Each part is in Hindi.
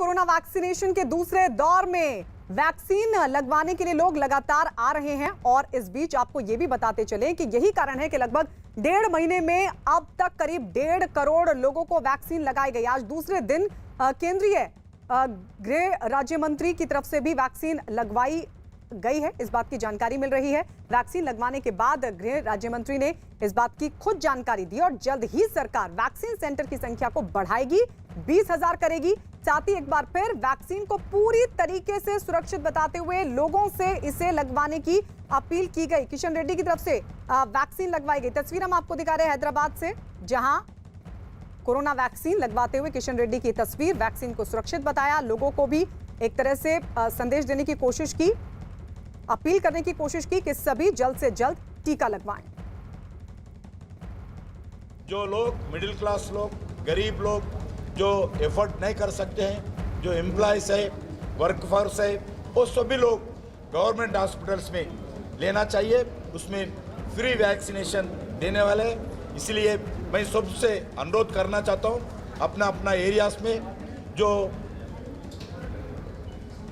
कोरोना वैक्सीनेशन के दूसरे दौर में वैक्सीन लगवाने के लिए लोग लगातार आ रहे हैं और इस बीच आपको यह भी बताते चले कि यही कारण है कि लगभग 1.5 महीने में अब तक करीब 1.5 करोड़ लोगों को वैक्सीन लगाई गई। आज दूसरे दिन केंद्रीय गृह राज्य मंत्री की तरफ से भी वैक्सीन लगवाई गई है, इस बात की जानकारी मिल रही है। वैक्सीन लगवाने के बाद गृह राज्य मंत्री ने इस बात की खुद जानकारी दी और जल्द ही सरकार वैक्सीन सेंटर की संख्या को बढ़ाएगी, 20,000 करेगी। साथ ही एक बार फिर वैक्सीन को पूरी तरीके से सुरक्षित बताते हुए लोगों से इसे लगवाने की अपील की गई। किशन रेड्डी की तरफ से वैक्सीन लगवाई गई। तस्वीर हम आपको दिखा रहे हैं हैदराबाद से, जहां कोरोना वैक्सीन लगवाते हुए किशन रेड्डी की तस्वीर। वैक्सीन को सुरक्षित बताया, लोगों को भी एक तरह से संदेश देने की कोशिश की, अपील करने की कोशिश की कि सभी जल्द से जल्द टीका लगवाएं। जो लोग मिडिल क्लास लोग, गरीब लोग जो एफर्ट नहीं कर सकते हैं, जो एम्प्लॉयज है, वर्कफोर्स है, वो सभी लोग गवर्नमेंट हॉस्पिटल्स में लेना चाहिए। उसमें फ्री वैक्सीनेशन देने वाले हैं। इसलिए मैं सबसे अनुरोध करना चाहता हूँ, अपना अपना एरियाज में जो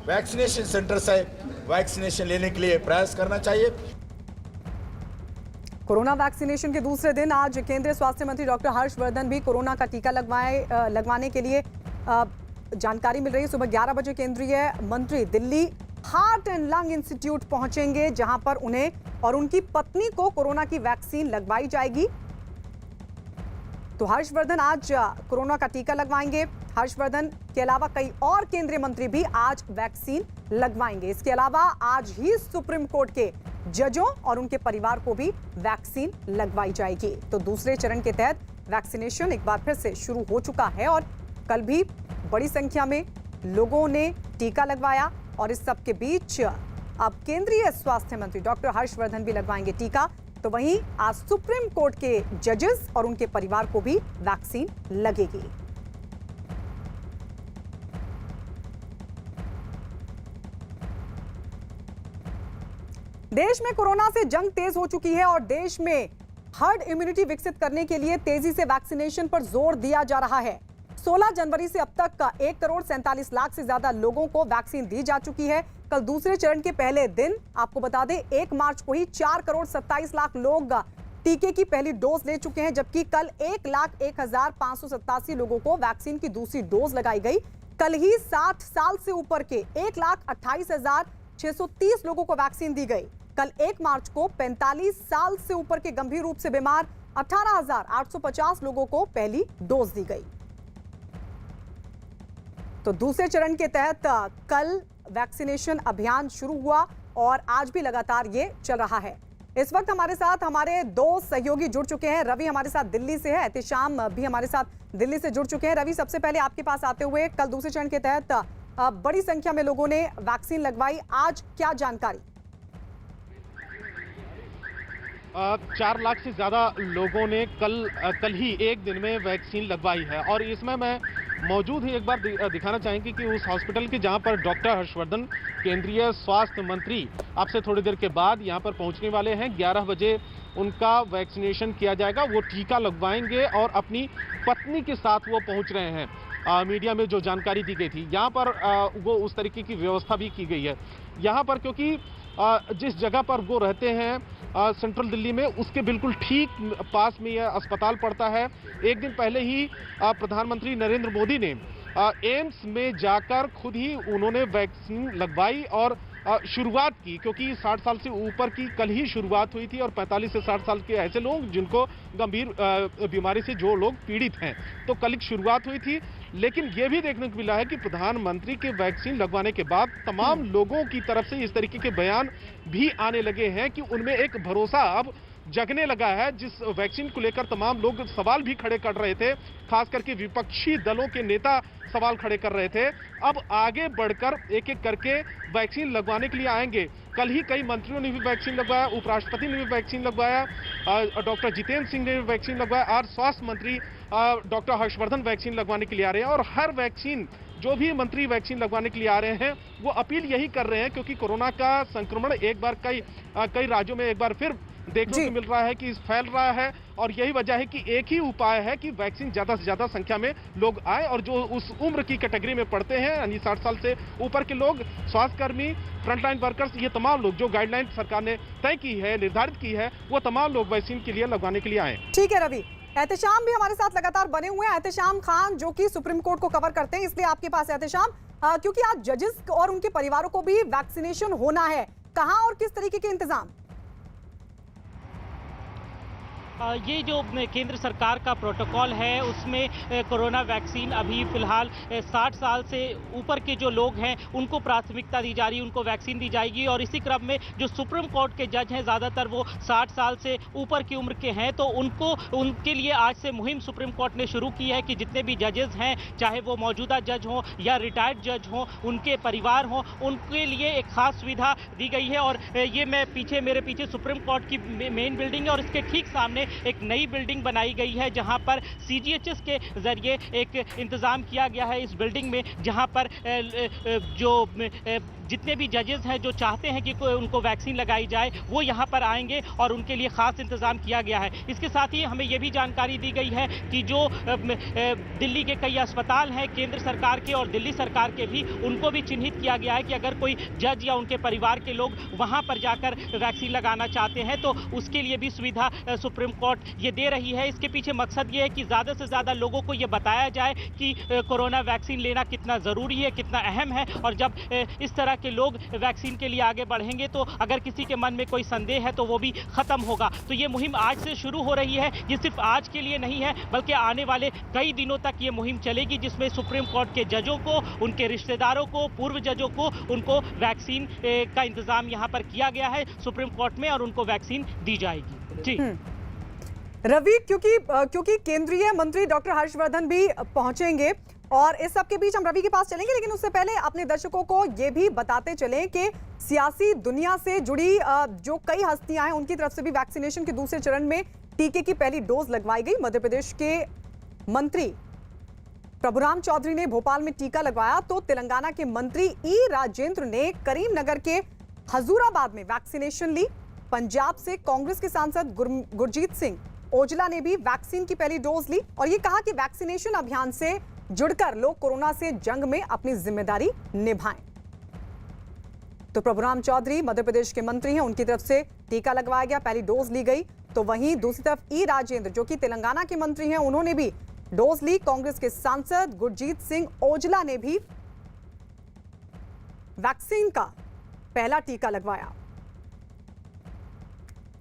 वैक्सीनेशन सेंटर्स है वैक्सीनेशन लेने के लिए प्रयास करना चाहिए। कोरोना वैक्सीनेशन के दूसरे दिन आज केंद्रीय स्वास्थ्य मंत्री डॉक्टर हर्षवर्धन भी कोरोना का टीका लगवाने के लिए जानकारी मिल रही है। सुबह 11 बजे केंद्रीय मंत्री Delhi heart and lung institute पहुंचेंगे, जहां पर उन्हें और उनकी पत्नी को कोरोना की वैक्सीन लगवाई जाएगी। तो हर्षवर्धन आज कोरोना का टीका लगवाएंगे। हर्षवर्धन के अलावा कई और केंद्रीय मंत्री भी आज वैक्सीन लगवाएंगे। इसके अलावा आज ही सुप्रीम कोर्ट के जजों और उनके परिवार को भी वैक्सीन लगवाई जाएगी। तो दूसरे चरण के तहत वैक्सीनेशन एक बार फिर से शुरू हो चुका है और कल भी बड़ी संख्या में लोगों ने टीका लगवाया और इस सब के बीच अब केंद्रीय स्वास्थ्य मंत्री डॉक्टर हर्षवर्धन भी लगवाएंगे टीका। तो वहीं आज सुप्रीम कोर्ट के जजेस और उनके परिवार को भी वैक्सीन लगेगी। देश में कोरोना से जंग तेज हो चुकी है और देश में हर्ड इम्यूनिटी विकसित करने के लिए तेजी से वैक्सीनेशन पर जोर दिया जा रहा है। 16 जनवरी से अब तक 1 करोड़ 47 लाख से ज्यादा लोगों को वैक्सीन दी जा चुकी है। कल दूसरे चरण के पहले दिन आपको बता दें 1 मार्च को ही 4 करोड़ 27 लाख लोग टीके की पहली डोज ले चुके हैं, जबकि कल 1,01,587 लोगों को वैक्सीन की दूसरी डोज लगाई गई। कल ही 60 साल से ऊपर के 1,28,630 लोगों को वैक्सीन दी गई। कल 1 मार्च को 45 साल से ऊपर के गंभीर रूप से बीमार 18,850 लोगों को पहली डोज दी गई। तो दूसरे चरण के तहत कल वैक्सीनेशन अभियान शुरू हुआ और आज भी लगातार ये चल रहा है। इस वक्त हमारे साथ हमारे 2 सहयोगी जुड़ चुके हैं। रवि हमारे साथ दिल्ली से है, एहतिशाम भी हमारे साथ दिल्ली से जुड़ चुके हैं। रवि, सबसे पहले आपके पास आते हुए, कल दूसरे चरण के तहत बड़ी संख्या में लोगों ने वैक्सीन लगवाई, आज क्या जानकारी? 4 लाख से ज़्यादा लोगों ने कल ही एक दिन में वैक्सीन लगवाई है और इसमें मैं मौजूद ही एक बार दिखाना चाहेंगे कि उस हॉस्पिटल के जहां पर डॉक्टर हर्षवर्धन केंद्रीय स्वास्थ्य मंत्री आपसे थोड़ी देर के बाद यहां पर पहुंचने वाले हैं। 11 बजे उनका वैक्सीनेशन किया जाएगा, वो टीका लगवाएंगे और अपनी पत्नी के साथ वो पहुंच रहे हैं। मीडिया में जो जानकारी दी गई थी यहाँ पर वो उस तरीके की व्यवस्था भी की गई है यहाँ पर, क्योंकि जिस जगह पर वो रहते हैं सेंट्रल दिल्ली में, उसके बिल्कुल ठीक पास में यह अस्पताल पड़ता है। एक दिन पहले ही प्रधानमंत्री नरेंद्र मोदी ने एम्स में जाकर खुद ही उन्होंने वैक्सीन लगवाई और शुरुआत की, क्योंकि 60 साल से ऊपर की कल ही शुरुआत हुई थी और 45 से 60 साल के ऐसे लोग जिनको गंभीर बीमारी से जो लोग पीड़ित हैं, तो कल की शुरुआत हुई थी। लेकिन ये भी देखने को मिला है कि प्रधानमंत्री के वैक्सीन लगवाने के बाद तमाम लोगों की तरफ से इस तरीके के बयान भी आने लगे हैं कि उनमें एक भरोसा अब जगने लगा है। जिस वैक्सीन को लेकर तमाम लोग सवाल भी खड़े कर रहे थे, खास करके विपक्षी दलों के नेता सवाल खड़े कर रहे थे, अब आगे बढ़कर एक एक करके वैक्सीन लगवाने के लिए आएंगे। कल ही कई मंत्रियों ने भी वैक्सीन लगवाया, उपराष्ट्रपति ने भी वैक्सीन लगवाया, डॉक्टर जितेंद्र सिंह ने भी वैक्सीन लगवाया और स्वास्थ्य मंत्री डॉक्टर हर्षवर्धन वैक्सीन लगवाने के लिए आ रहे हैं। और हर वैक्सीन जो भी मंत्री वैक्सीन लगवाने के लिए आ रहे हैं वो अपील यही कर रहे हैं, क्योंकि कोरोना का संक्रमण एक बार कई राज्यों में एक बार फिर देखने को मिल रहा है कि फैल रहा है, और यही वजह है कि एक ही उपाय है कि वैक्सीन ज्यादा से ज्यादा संख्या में लोग आए, और जो उस उम्र की कैटेगरी में पड़ते हैं यानी 60 साल से ऊपर के लोग, स्वास्थ्यकर्मी, फ्रंटलाइन वर्कर्स, ये तमाम लोग जो गाइडलाइन सरकार ने तय की है, निर्धारित की है, वो तमाम लोग वैक्सीन के लिए लगवाने के लिए आए। ठीक है रवि, एहतेशाम भी हमारे साथ लगातार बने हुए हैं। एहतेशाम खान जो कि सुप्रीम कोर्ट को कवर करते हैं, इसलिए आपके पास एहतेशाम, क्योंकि आज जजेस और उनके परिवारों को भी वैक्सीनेशन होना है, कहां और किस तरीके के इंतजाम? ये जो केंद्र सरकार का प्रोटोकॉल है उसमें कोरोना वैक्सीन अभी फिलहाल 60 साल से ऊपर के जो लोग हैं उनको प्राथमिकता दी जा रही है, उनको वैक्सीन दी जाएगी। और इसी क्रम में जो सुप्रीम कोर्ट के जज हैं ज़्यादातर वो 60 साल से ऊपर की उम्र के हैं, तो उनके लिए आज से मुहिम सुप्रीम कोर्ट ने शुरू की है कि जितने भी जजेस हैं, चाहे वो मौजूदा जज हों या रिटायर्ड जज हों, उनके परिवार हों, उनके लिए एक खास सुविधा दी गई है। और ये मेरे पीछे सुप्रीम कोर्ट की मेन बिल्डिंग है, और इसके ठीक सामने एक नई बिल्डिंग बनाई गई है जहां पर सीजीएचएस के जरिए एक इंतजाम किया गया है इस बिल्डिंग में, जहां पर जो जितने भी जजेस हैं जो चाहते हैं कि उनको वैक्सीन लगाई जाए वो यहां पर आएंगे, और उनके लिए खास इंतजाम किया गया है। इसके साथ ही हमें ये भी जानकारी दी गई है कि जो दिल्ली के कई अस्पताल हैं केंद्र सरकार के और दिल्ली सरकार के भी, उनको भी चिन्हित किया गया है कि अगर कोई जज या उनके परिवार के लोग वहां पर जाकर वैक्सीन लगाना चाहते हैं तो उसके लिए भी सुविधा सुप्रीम कोर्ट ये दे रही है। इसके पीछे मकसद ये है कि ज़्यादा से ज़्यादा लोगों को ये बताया जाए कि कोरोना वैक्सीन लेना कितना ज़रूरी है, कितना अहम है, और जब इस तरह के लोग वैक्सीन के लिए आगे बढ़ेंगे तो अगर किसी के मन में कोई संदेह है तो वो भी खत्म होगा। तो ये मुहिम आज से शुरू हो रही है, ये सिर्फ आज के लिए नहीं है बल्कि आने वाले कई दिनों तक ये मुहिम चलेगी, जिसमें सुप्रीम कोर्ट के जजों को, उनके रिश्तेदारों को, पूर्व जजों को, उनको वैक्सीन का इंतजाम यहाँ पर किया गया है सुप्रीम कोर्ट में, और उनको वैक्सीन दी जाएगी। जी रवि, क्योंकि केंद्रीय मंत्री डॉक्टर हर्षवर्धन भी पहुंचेंगे और इस सब के बीच हम रवि के पास चलेंगे, लेकिन उससे पहले अपने दर्शकों को ये भी बताते चलें कि सियासी दुनिया से जुड़ी जो कई हस्तियां हैं उनकी तरफ से भी वैक्सीनेशन के दूसरे चरण में टीके की पहली डोज लगवाई गई। मध्य प्रदेश के मंत्री प्रभुराम चौधरी ने भोपाल में टीका लगवाया, तो तेलंगाना के मंत्री ई राजेंद्र ने करीमनगर के हजूराबाद में वैक्सीनेशन ली। पंजाब से कांग्रेस के सांसद गुरजीत सिंह ओजला ने भी वैक्सीन की पहली डोज ली और ये कहा कि वैक्सीनेशन अभियान से जुड़कर लोग कोरोना से जंग में अपनी जिम्मेदारी निभाएं। तो प्रभुराम चौधरी मध्य प्रदेश के मंत्री हैं, उनकी तरफ से टीका लगवाया गया, पहली डोज ली गई। तो वहीं दूसरी तरफ ई राजेंद्र जो कि तेलंगाना के मंत्री हैं, उन्होंने भी डोज ली। कांग्रेस के सांसद गुरजीत सिंह ओजला ने भी वैक्सीन का पहला टीका लगवाया।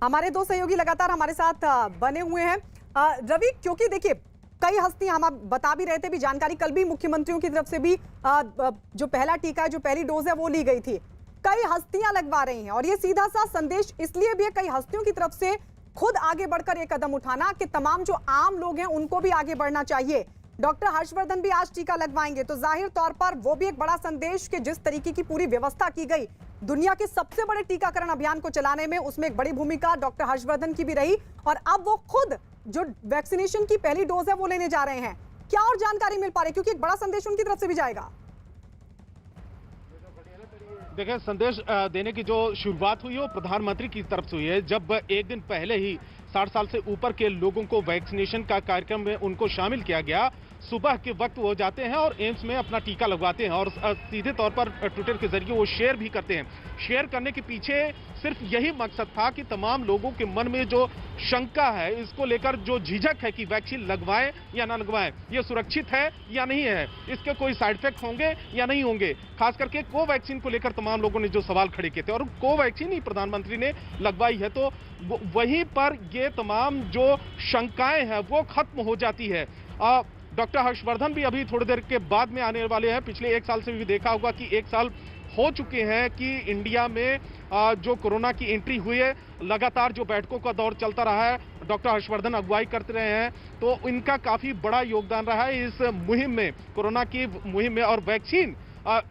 हमारे दो सहयोगी लगातार हमारे साथ बने हुए हैं। रवि, क्योंकि देखिए कई हस्तियां, हम बता भी रहे थे भी जानकारी, कल भी मुख्यमंत्रियों की तरफ से भी जो पहला टीका है, जो पहली डोज है वो ली गई थी। कई हस्तियां लगवा रही हैं और ये सीधा सा संदेश इसलिए भी है कई हस्तियों की तरफ से खुद आगे बढ़कर ये कदम उठाना कि तमाम जो आम लोग हैं उनको भी आगे बढ़ना चाहिए। डॉक्टर हर्षवर्धन भी आज टीका लगवाएंगे, तो जाहिर तौर पर वो भी एक बड़ा संदेश कि जिस तरीके की पूरी व्यवस्था की गई दुनिया के सबसे बड़े टीकाकरण अभियान को चलाने में, उसमें एक बड़ी भूमिका डॉक्टर हर्षवर्धन की भी रही और अब वो खुद जो वैक्सीनेशन की पहली डोज है वो लेने जा रहे हैं। क्या और जानकारी मिल पा रही है, क्योंकि एक बड़ा संदेश उनकी तरफ से भी जाएगा? देखिए, संदेश देने की जो शुरुआत हुई है वो प्रधानमंत्री की तरफ से हुई है। जब एक दिन पहले ही 60 साल से ऊपर के लोगों को वैक्सीनेशन का कार्यक्रम में उनको शामिल किया गया, सुबह के वक्त वो जाते हैं और एम्स में अपना टीका लगवाते हैं और सीधे तौर पर ट्विटर के जरिए वो शेयर भी करते हैं। शेयर करने के पीछे सिर्फ यही मकसद था कि तमाम लोगों के मन में जो शंका है, इसको लेकर जो झिझक है कि वैक्सीन लगवाएं या ना लगवाएं, ये सुरक्षित है या नहीं है, इसके कोई साइड इफेक्ट होंगे या नहीं होंगे, खास करके कोवैक्सीन को लेकर तमाम लोगों ने जो सवाल खड़े किए थे, और कोवैक्सीन ही प्रधानमंत्री ने लगवाई है, तो वहीं पर ये तमाम जो शंकाएं हैं वो खत्म हो जाती है। डॉक्टर हर्षवर्धन भी अभी थोड़ी देर के बाद में आने वाले हैं। पिछले एक साल से भी देखा होगा कि एक साल हो चुके हैं कि इंडिया में जो कोरोना की एंट्री हुई है, लगातार जो बैठकों का दौर चलता रहा है, डॉक्टर हर्षवर्धन अगुवाई करते रहे हैं, तो इनका काफी बड़ा योगदान रहा है इस मुहिम में, कोरोना की मुहिम में। और वैक्सीन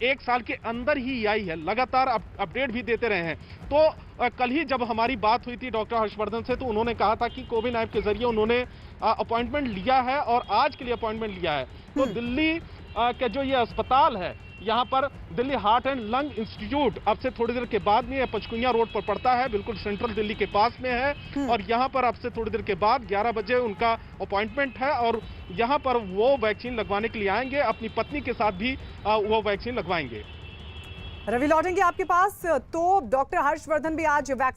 एक साल के अंदर ही आई है, लगातार अपडेट भी देते रहे हैं। तो कल ही जब हमारी बात हुई थी डॉक्टर हर्षवर्धन से, तो उन्होंने कहा था कि कोविन ऐप के जरिए उन्होंने अपॉइंटमेंट लिया है और आज के लिए अपॉइंटमेंट लिया है। तो दिल्ली कि जो ये अस्पताल है यहाँ पर Delhi heart and lung institute अब से थोड़ी देर के बाद में ये पंचकुइया रोड पर पड़ता है, बिल्कुल सेंट्रल दिल्ली के पास में है। और यहाँ पर अब से थोड़ी देर के बाद 11 बजे उनका अपॉइंटमेंट है और यहाँ पर वो वैक्सीन लगवाने के लिए आएंगे, अपनी पत्नी के साथ भी वो वैक्सीन लगवाएंगे। रवि लौटेंगे आपके पास। तो डॉक्टर हर्षवर्धन भी आज वैक्सीन